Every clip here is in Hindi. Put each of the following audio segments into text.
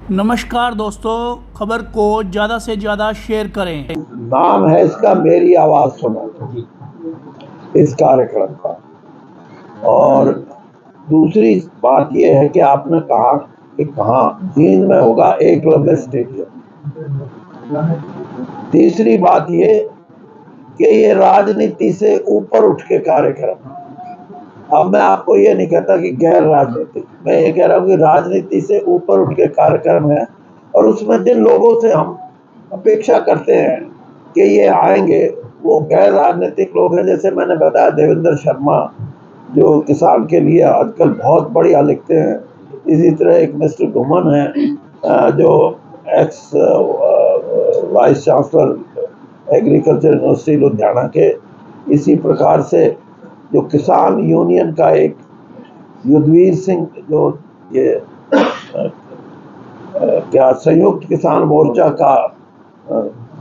नमस्कार दोस्तों, खबर को ज़्यादा से ज़्यादा शेयर करें। नाम है इसका मेरी आवाज़ सुनो, इस कार्यक्रम का। और दूसरी बात यह है कि आपने कहा कि कहाँ जींद में होगा एकलव्य स्टेडियम। तीसरी बात ये कि ये राजनीति से ऊपर उठ के कार्यक्रम। अब मैं आपको ये नहीं कहता कि गैर राजनीतिक, मैं ये कह रहा हूँ कि राजनीति से ऊपर उठ के कार्यक्रम है। और उसमें जिन लोगों से हम अपेक्षा करते हैं कि ये आएंगे वो गैर राजनीतिक लोग हैं। जैसे मैंने बताया देवेंद्र शर्मा जो किसान के लिए आजकल बहुत बढ़िया लिखते हैं। इसी तरह एक मिस्टर घुमन है जो x vice chancellor agriculture university Ludhiana के। इसी प्रकार से जो किसान यूनियन का एक युद्धवीर सिंह जो ये क्या संयुक्त किसान मोर्चा का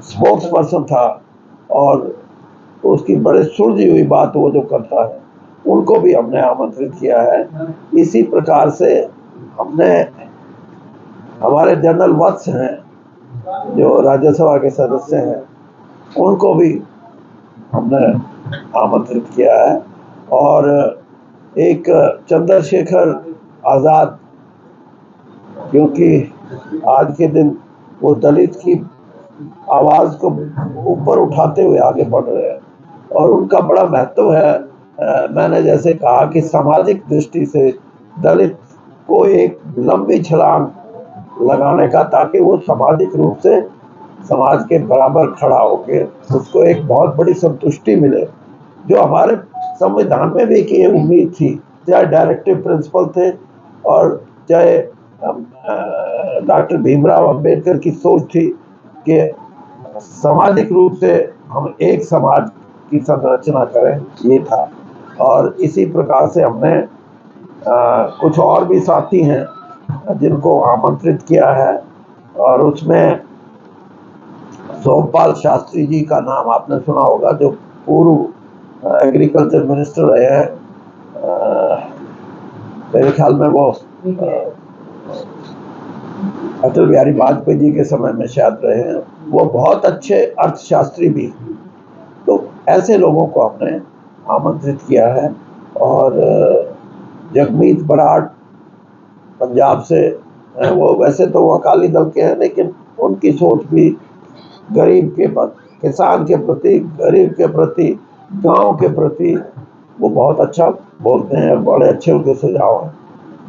स्पोक्स पर्सन था और उसकी बड़े सुलझी हुई बात वो जो करता है, उनको भी हमने आमंत्रित किया है। इसी प्रकार से हमने हमारे जनरल वत्स हैं जो राज्यसभा के सदस्य हैं, उनको भी हमने आमंत्रित किया है। और एक चंद्रशेखर आज़ाद, क्योंकि आज के दिन वो दलित की आवाज़ को ऊपर उठाते हुए आगे बढ़ रहे हैं और उनका बड़ा महत्व है। मैंने जैसे कहा कि सामाजिक दृष्टि से दलित को एक लंबी छलांग लगाने का, ताकि वो सामाजिक रूप से समाज के बराबर खड़ा होके उसको एक बहुत बड़ी संतुष्टि मिले, जो हमारे संविधान में भी की उम्मीद थी। चाहे डायरेक्टिव प्रिंसिपल थे और चाहे डॉक्टर भीमराव अंबेडकर की सोच थी कि सामाजिक रूप से हम एक समाज की संरचना करें, ये था। और इसी प्रकार से हमने कुछ और भी साथी हैं जिनको आमंत्रित किया है। और उसमें सोमपाल शास्त्री जी का नाम आपने सुना होगा, जो पूर्व एग्रीकल्चर मिनिस्टर रहे हैं। मेरे ख्याल में वो अटल बिहारी वाजपेयी जी के समय में शायद रहे हैं। वो बहुत अच्छे अर्थशास्त्री भी। तो ऐसे लोगों को हमने आमंत्रित किया है। और जगमीत बराड़ पंजाब से, वो वैसे तो वो अकाली दल के हैं, लेकिन उनकी सोच भी गरीब के किसान के प्रति, गरीब के प्रति, गांव के प्रति वो बहुत अच्छा बोलते हैं। बड़े अच्छे उनके सुझाव हैं।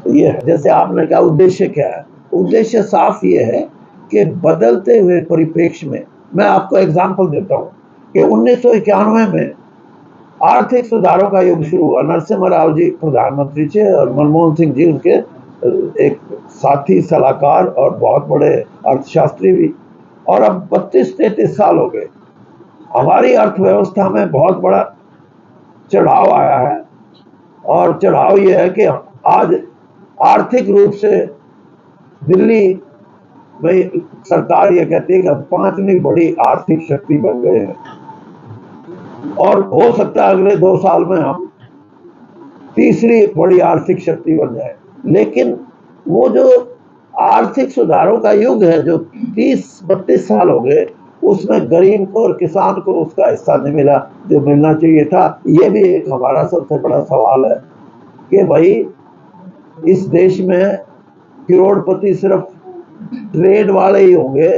तो ये है, जैसे आपने कहा उद्देश्य क्या है, उद्देश्य साफ ये है कि बदलते हुए परिप्रेक्ष्य में, मैं आपको एग्जांपल देता हूँ कि 1991 में आर्थिक सुधारों का युग शुरू हुआ। नरसिम्हा राव जी प्रधानमंत्री थे और मनमोहन सिंह जी उनके एक साथी सलाहकार और बहुत बड़े अर्थशास्त्री भी। और अब 32-33 साल हो गए, हमारी अर्थव्यवस्था में बहुत बड़ा चढ़ाव आया है। और चढ़ाव ये है कि आज आर्थिक रूप से दिल्ली में सरकार ये कहती है कि 5वीं बड़ी आर्थिक शक्ति बन गए हैं और हो सकता है अगले 2 साल में हम 3री बड़ी आर्थिक शक्ति बन जाए। लेकिन वो जो आर्थिक सुधारों का युग है जो 30-32 साल हो गए, उसमें गरीब को और किसान को उसका हिस्सा नहीं मिला जो मिलना चाहिए था। ये भी एक हमारा सबसे बड़ा सवाल है कि भाई इस देश में करोड़पति सिर्फ ट्रेड वाले ही होंगे,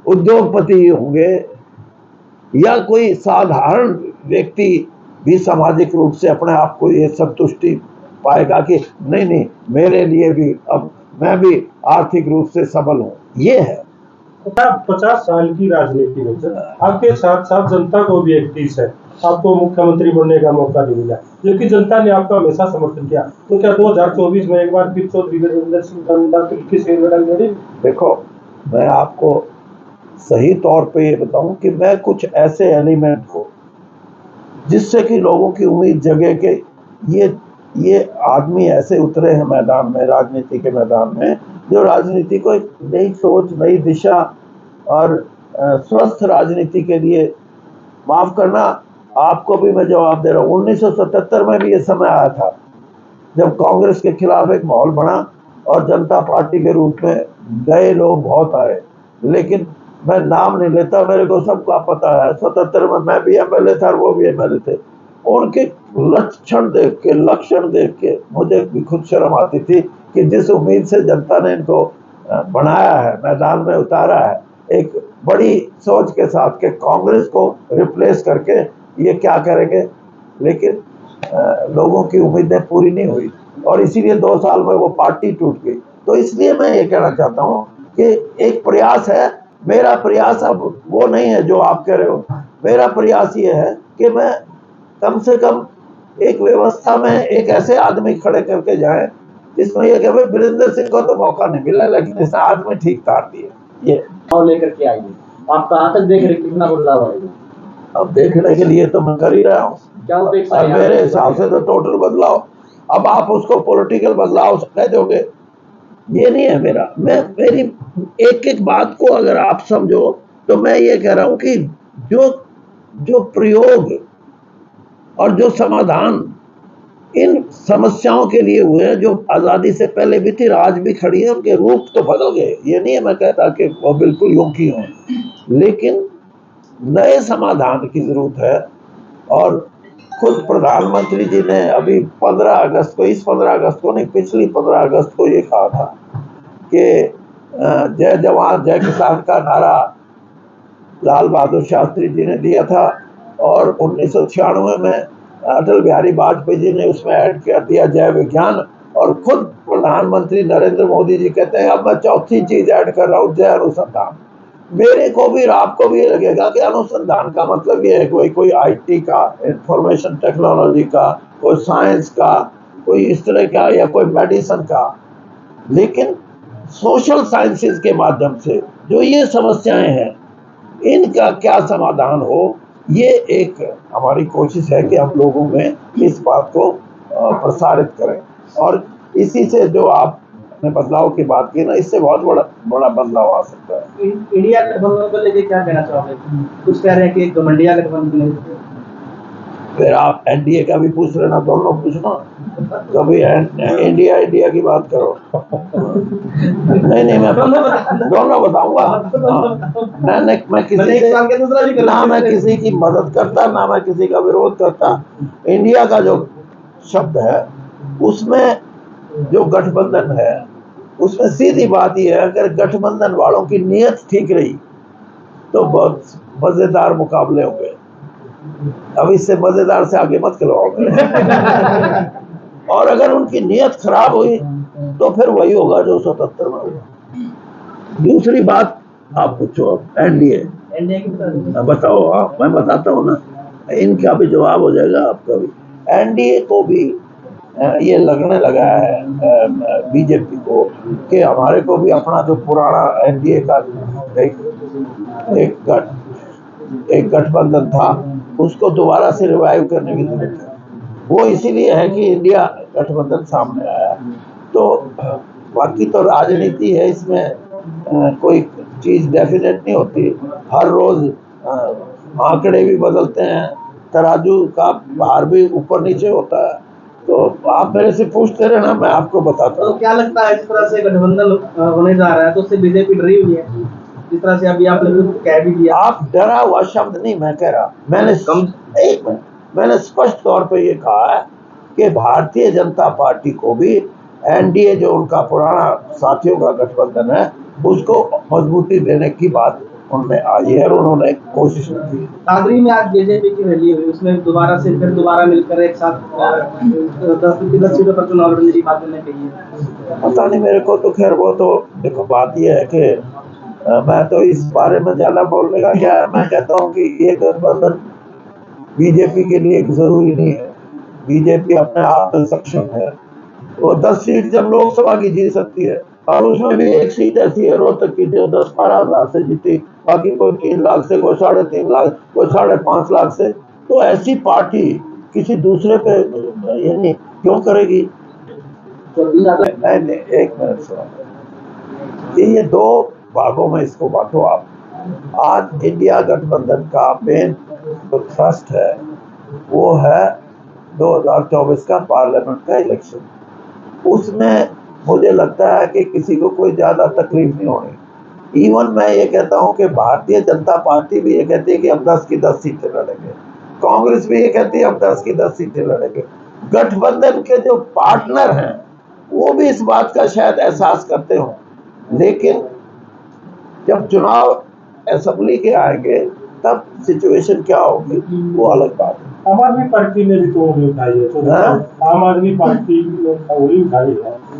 उद्योगपति ही होंगे, या कोई साधारण व्यक्ति भी सामाजिक रूप से अपने आप को ये संतुष्टि पाएगा कि नहीं मेरे लिए भी अब मैं भी आर्थिक रूप से सबल हूँ। ये है 50 साल की राजनीति में आपके साथ साथ जनता को भी एक तीस है। आपको मुख्यमंत्री बनने का मौका नहीं मिला, लेकिन जनता ने आपका हमेशा समर्थन किया। तो क्या 2024 में एक बार फिर चौधरी वीरेंद्र सिंह की सेल लड़ाई लड़ी? देखो, मैं आपको सही तौर पे ये बताऊं कि मैं कुछ ऐसे एलिमेंट को जिससे कि लोगों की उम्मीद जगे कि ये आदमी ऐसे उतरे हैं मैदान में, राजनीति के मैदान में, जो राजनीति को एक नई सोच, नई दिशा और स्वस्थ राजनीति के लिए, माफ करना आपको भी मैं जवाब दे रहा हूँ, 1977 में भी ये समय आया था जब कांग्रेस के खिलाफ एक माहौल बना और जनता पार्टी के रूप में नए लोग बहुत आए, लेकिन मैं नाम नहीं लेता, मेरे को सबका पता है। 77 में मैं भी एमएलए था और वो भी एमएलए थे। उनके लक्षण देख के, लक्षण देख के मुझे भी खुद शर्म आती थी कि जिस उम्मीद से जनता ने इनको बनाया है, मैदान में उतारा है, एक बड़ी सोच के साथ के कांग्रेस को रिप्लेस करके ये क्या करेंगे, लेकिन लोगों की उम्मीदें पूरी नहीं हुई और इसीलिए 2 साल में वो पार्टी टूट गई। तो इसलिए मैं ये कहना चाहता हूँ कि एक प्रयास है, मेरा प्रयास अब वो नहीं है जो आप कह रहे हो। मेरा प्रयास ये है कि मैं कम से कम एक व्यवस्था में एक ऐसे आदमी खड़े करके जाए जिसमें ये भाई वीरेंद्र सिंह को तो मौका नहीं मिला, लेकिन इस आदमी ठीक तार दिए। ये और लेकर के आइए, आप कहाँ तक देख रहे कितना बदलाव आएगा? अब देखने के लिए तो मैं कर ही रहा हूँ। क्या अपेक्षा है? मेरे हिसाब से तो टोटल बदलाव, अब आप उसको पॉलिटिकल बदलाव कह दोगे, ये नहीं है मेरा। मैं मेरी एक एक बात को अगर आप समझो तो मैं ये कह रहा हूं कि जो प्रयोग और जो समाधान इन समस्याओं के लिए हुए हैं, जो आजादी से पहले भी थी, आज भी खड़ी है, उनके रूप तो बदल गए। ये नहीं है मैं कहता कि वो बिल्कुल यूं की हों, लेकिन नए समाधान की जरूरत है। और खुद प्रधानमंत्री जी ने अभी 15 अगस्त को, इस 15 अगस्त को नहीं, पिछली 15 अगस्त को ये कहा था कि जय जवान जय किसान का नारा लाल बहादुर शास्त्री जी ने दिया था और 1996 में अटल बिहारी वाजपेयी जी ने उसमें ऐड कर दिया जय विज्ञान। और खुद प्रधानमंत्री नरेंद्र मोदी जी कहते हैं अब मैं चौथी चीज ऐड कर रहा हूँ, जय अनुसंधान। मेरे को भी और आपको भी लगेगा कि अनुसंधान का मतलब ये है कोई आईटी का, इंफॉर्मेशन टेक्नोलॉजी का, कोई साइंस का, कोई इस तरह का, या कोई मेडिसिन का। लेकिन सोशल साइंसेज के माध्यम से जो ये समस्याएं हैं, इनका क्या समाधान हो, ये एक हमारी कोशिश है कि हम लोगों में इस बात को प्रसारित करें। और इसी से जो आपने बदलाव की बात की ना, इससे बहुत बड़ा बदलाव आ सकता है। इंडिया गठबंधन को लेके क्या कहना चाहोगे? कुछ कह रहे हैं कि गठबंधन गठबंधन है। फिर आप एनडीए का भी पूछ लेना, दोनों पूछना, कभी इंडिया की बात करो। नहीं मैं दोनों बताऊंगा। मैं किसी से ना मैं किसी की मदद करता, ना मैं किसी का विरोध करता। इंडिया का जो शब्द है उसमें जो गठबंधन है, उसमें सीधी बात यह है, अगर गठबंधन वालों की नीयत ठीक रही तो बहुत मजेदार मुकाबले होंगे। अब इससे मजेदार से आगे मत करो। और अगर उनकी नीयत खराब हुई तो फिर वही होगा जो 77 में हुआ। दूसरी बात आप पूछो, एनडीए बताओ। आप, मैं बताता हूँ ना, इनका भी जवाब हो जाएगा आपका भी। एनडीए को भी ये लगने लगा है बीजेपी को कि हमारे को भी अपना जो पुराना एनडीए का एक गठबंधन था उसको दोबारा से रिवाइव करने की जरूरत है। वो इसीलिए है कि इंडिया गठबंधन सामने आया। तो बाकी तो राजनीति है, इसमें कोई चीज डेफिनेट नहीं होती। हर रोज आंकड़े भी बदलते हैं, तराजू का भार भी ऊपर नीचे होता है। तो आप मेरे से पूछते रहना, मैं आपको बताता हूँ। तो क्या लगता है, जिस तरह से गठबंधन होने जा रहा है तो उससे बीजेपी डरी हुई है, जिस तरह से अभी आपने कह भी दिया। आप डरा हुआ शब्द नहीं मैं कह रहा, मैंने स्पष्ट तौर पे ये कहा है कि भारतीय जनता पार्टी को भी एनडीए जो उनका पुराना साथियों का गठबंधन है उसको मजबूती देने की बात उनमें आई है और उन्होंने कोशिश की। दादरी में आज बीजेपी की रैली हुई, उसमें दोबारा मिलकर एक साथ 10 सीटों पर चुनाव लड़ने की बात उन्होंने कही है। पता नहीं मेरे को तो, खैर वो तो देखो बात ये है कि मैं तो इस बारे में ज्यादा बोलने का क्या है। मैं कहता हूँ कि ये गठबंधन बीजेपी के लिए जरूरी नहीं है। बीजेपी अपने आप में सक्षम है, वो 10 सीट जब लोकसभा की जीत सकती है, और उसमें भी एक सीट ऐसी है रोहतक की जो 10-12 लाख से जीती, बाकी कोई 3 लाख से, कोई 3.5 लाख, कोई 5.5 लाख से। तो ऐसी पार्टी किसी दूसरे पे यानी क्यों करेगी? नहीं, एक मिनट सुनो, ये 2 भागों में इसको बांटो आप। आज इंडिया गठबंधन का मेन जो थ्रस्ट है वो है 2024 का पार्लियामेंट का इलेक्शन। उसमें मुझे लगता है कि किसी को कोई ज़्यादा तकलीफ नहीं होनी। इवन मैं ये कहता हूँ कि भारतीय जनता पार्टी भी ये कहती है कि हम 10 की 10 सीटें लड़ेंगे, कांग्रेस भी ये कहती है हम 10 की 10 सीटें लड़ेंगे। गठबंधन के जो पार्टनर हैं वो भी इस बात का शायद एहसास करते हो, लेकिन जब चुनाव असेंबली के आएंगे तब सिचुएशन क्या होगी वो अलग बात है। आम आदमी पार्टी ने भी तो उंगली उठाई है, तो आम आदमी पार्टी ने उंगली उठाई है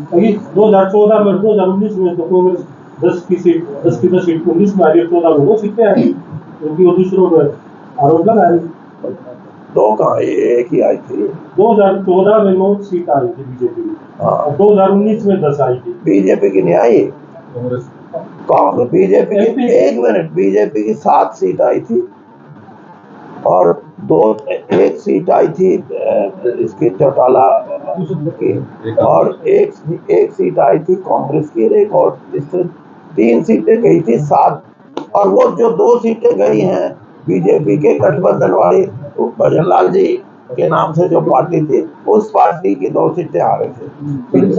क्योंकि 2014 में 2019 में तो कांग्रेस 10 की 10 सीट 19 में आ रही, 14 में 2 सीटें आई क्योंकि वो दूसरों पर आरोप लगा रही। 2 कहाँ, एक ही आई थी। 2014 में 9 सीट आई थी बीजेपी की, 2019 में 10 आई थी। बीजेपी की नहीं आई, कांग्रेस बीजेपी की, एक मिनट, बीजेपी की 7 सीट आई थी और 1 सीट आई थी इसकी चौटाला की, और एक सीट आई थी कांग्रेस की, एक और 3 सीटें गई थी 7। और वो जो 2 सीटें गई हैं बीजेपी के गठबंधन वाली, भजन लाल जी के नाम से जो पार्टी थी, उस पार्टी की 2 सीटें आ रही थी।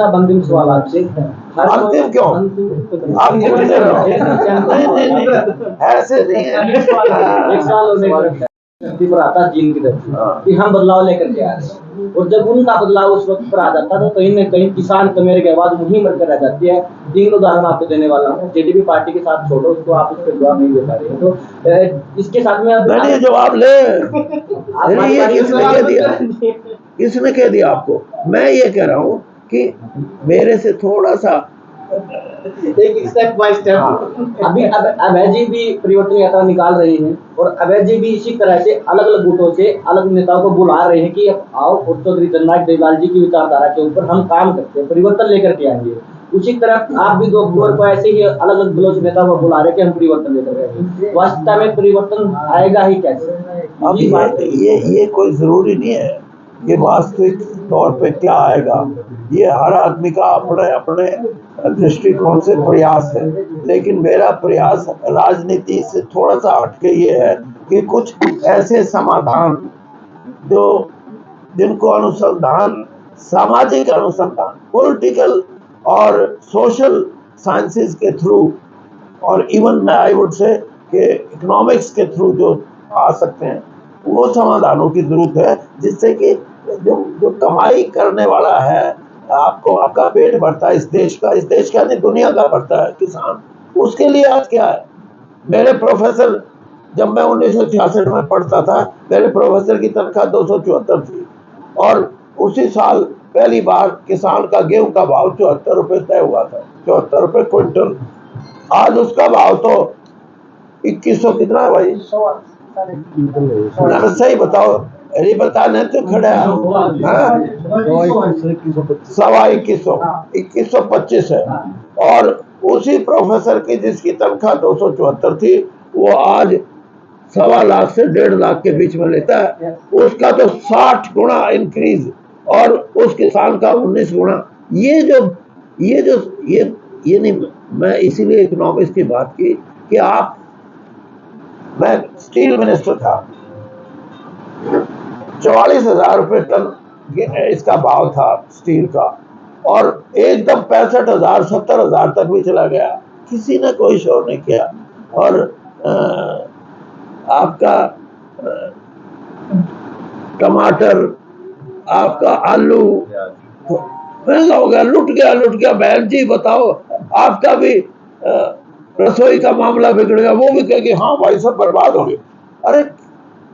अंतिम सवाल आपसे, अंतिम क्यों? आप कितने ऐसे नहीं है। एक सवाल पर आता चीन की तरफ कि हम बदलाव लेकर के आ रहे हैं, और जब उनका बदलाव उस वक्त पर आ जाता तो कहीं न कहीं किसान कमेरे के बाद वहीं मरकर रह जाती है। 3 उदाहरण आपको देने वाला हूँ, जेडीपी पार्टी के साथ छोड़ो उसको, आप उस पर जवाब नहीं दे पा रहे हैं, तो इसके साथ में मैंने जवाब ले, ये किसने कह दिया? किसने कह दिया आपको? मैं ये कह रहा हूँ कि मेरे से थोड़ा सा एक स्टेप बाय स्टेप। अभी अभय जी भी परिवर्तन यात्रा निकाल रहे हैं और अभय जी भी इसी तरह से अलग अलग गुटों से अलग नेताओं को बुला रहे हैं कि अब आओ और चौधरी जननायक देवलाल जी की विचारधारा के ऊपर हम काम करते हैं, परिवर्तन लेकर के आएंगे। उसी तरह आप भी 2 अक्टूबर को ऐसे ही अलग अलग ब्लॉक नेताओं को बुला रहे कि हम परिवर्तन लेकर आएंगे। वास्तव में परिवर्तन आएगा ही कैसे? अब ये कोई जरूरी नहीं है कि वास्तविक तौर पे क्या आएगा, ये हर आदमी का अपने अपने दृष्टिकोण से प्रयास है, लेकिन मेरा प्रयास राजनीति से थोड़ा सा हटके ये है कि कुछ ऐसे समाधान जो जिनको अनुसंधान, सामाजिक अनुसंधान, पॉलिटिकल और सोशल साइंसेस के थ्रू, और इवन आई वुड से कि इकोनॉमिक्स के थ्रू जो आ सकते हैं, वो समाधानों की जरूरत है, जिससे कि जो कमाई करने वाला है, आपको आपका पेट भरता है, इस देश का नहीं दुनिया का भरता है किसान, उसके लिए आज क्या है। मेरे प्रोफेसर, जब मैं 1966 में पढ़ता था, मेरे प्रोफेसर की तनख्वाह 274 थी और उसी साल पहली बार किसान का गेहूं का भाव 74 रुपये तय हुआ था, 74 रुपये क्विंटल। आज उसका भाव तो 2100 कितना है भाई? सही बताओ, अरे बताने तो खड़ा है, 2125 है। और उसी प्रोफेसर की जिसकी तनख्वाह 274 थी, वो आज 1.25 लाख से 1.5 लाख के बीच में लेता है, उसका तो 60 गुना इंक्रीज, और उस किसान का 19 गुना। ये नहीं, मैं इसीलिए इकोनॉमिक्स की बात की कि मैं स्टील मिनिस्टर था, 44,000 रुपये टन इसका भाव था स्टील का, और एकदम 65,000 70,000 तक भी चला गया, किसी ने कोई शोर नहीं किया। और आपका टमाटर, आपका आलू महंगा हो गया, लुट गया। बहन जी बताओ, आपका भी रसोई का मामला बिगड़ गया, वो भी कहेगी हाँ भाई सब बर्बाद हो गए। अरे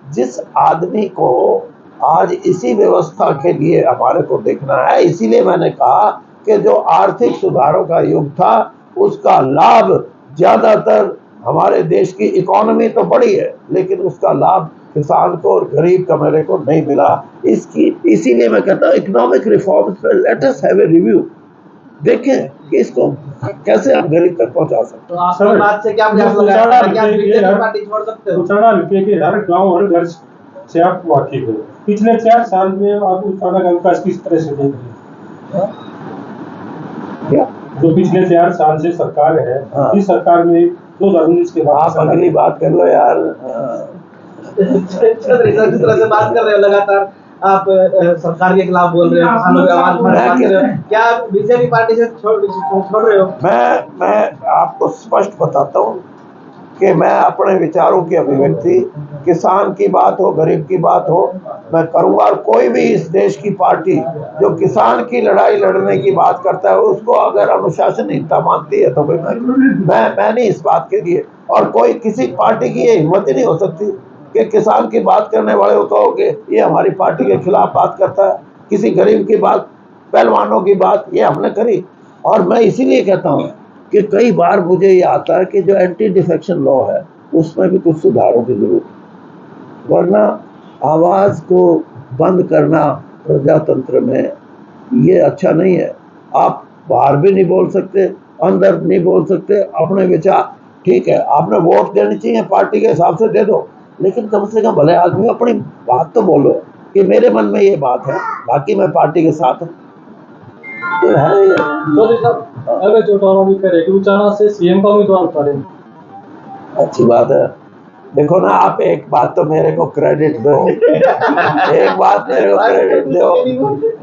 जिस आदमी को आज इसी व्यवस्था के लिए हमारे को देखना है, इसीलिए मैंने कहा कि जो आर्थिक सुधारों का युग था उसका लाभ ज्यादातर हमारे देश की इकोनॉमी तो बढ़ी है, लेकिन उसका लाभ किसान को और गरीब कमेरे को नहीं मिला। इसीलिए मैं कहता हूँ इकोनॉमिक रिफॉर्म्स पे let us have a review, देखें कि इसको कैसे हम गरीब तक पहुंचा सकते हैं। तो आपकी बात से क्या प्रयास लगा है कि आप बीजेपी पार्टी छोड़ सकते हो? उचाना हल्के के हर गांव हर घर से आप वाकिफ हो, पिछले 4 साल में आप उचाना का विकास किस तरह से देख रहे हैं? जो पिछले 4 साल से सरकार है, इस सरकार में 2019 के बाद आप अगली बात कर लो यार। जिस तरह से बात कर रहे हो लगातार, आप सरकार के खिलाफ बोल रहे हो, किसानों की आवाज उठाने की बात कर रहे हो, क्या आप बीजेपी पार्टी से छोड़ रहे हो? मैं आपको स्पष्ट बताता हूँ कि मैं अपने विचारों की अभिव्यक्ति, किसान की बात हो, गरीब की बात हो, मैं करूँगा। और कोई भी इस देश की पार्टी जो किसान की लड़ाई लड़ने की बात करता है, उसको अगर अनुशासनहीनता मानती है तो फिर मैं नहीं इस बात के लिए। और कोई किसी पार्टी की ये हिम्मत ही नहीं हो सकती कि किसान की बात करने वाले को कहोगे ये हमारी पार्टी के खिलाफ बात करता है। किसी गरीब की बात, पहलवानों की बात ये हमने करी। और मैं इसीलिए कहता हूँ कि कई बार मुझे ये आता है कि जो एंटी डिफेक्शन लॉ है उसमें भी कुछ सुधारों की जरूरत है, वरना आवाज़ को बंद करना प्रजातंत्र में ये अच्छा नहीं है। आप बाहर भी नहीं बोल सकते, अंदर नहीं बोल सकते अपने विचार। ठीक है, आपने वोट देनी चाहिए पार्टी के हिसाब से दे दो, लेकिन कम से कम भले आदमी अपनी बात तो बोलो कि मेरे मन में ये बात है, बाकी मैं पार्टी के साथ हूँ। तो है ये। चौधरी साहब, अगर चौटाला भी करे कि उचाना से सीएम का उम्मीदवार उतारे, अच्छी बात है। देखो ना, आप एक बात तो मेरे को क्रेडिट दो, एक बात मेरे को क्रेडिट दो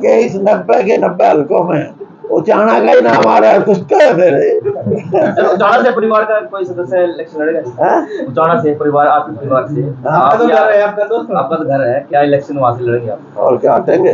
कि इस 90 के 90 हलकों में उचाना का ही नाम आ रहा है, कुछ कहे मेरे। उचाना से परिवार का कोई सदस्य इलेक्शन लड़ेगा? उचाना से परिवार, आपके परिवार से आपका तो घर है, आपका तो घर है, क्या इलेक्शन वहां से लड़ेंगे आप? और क्या हटेंगे।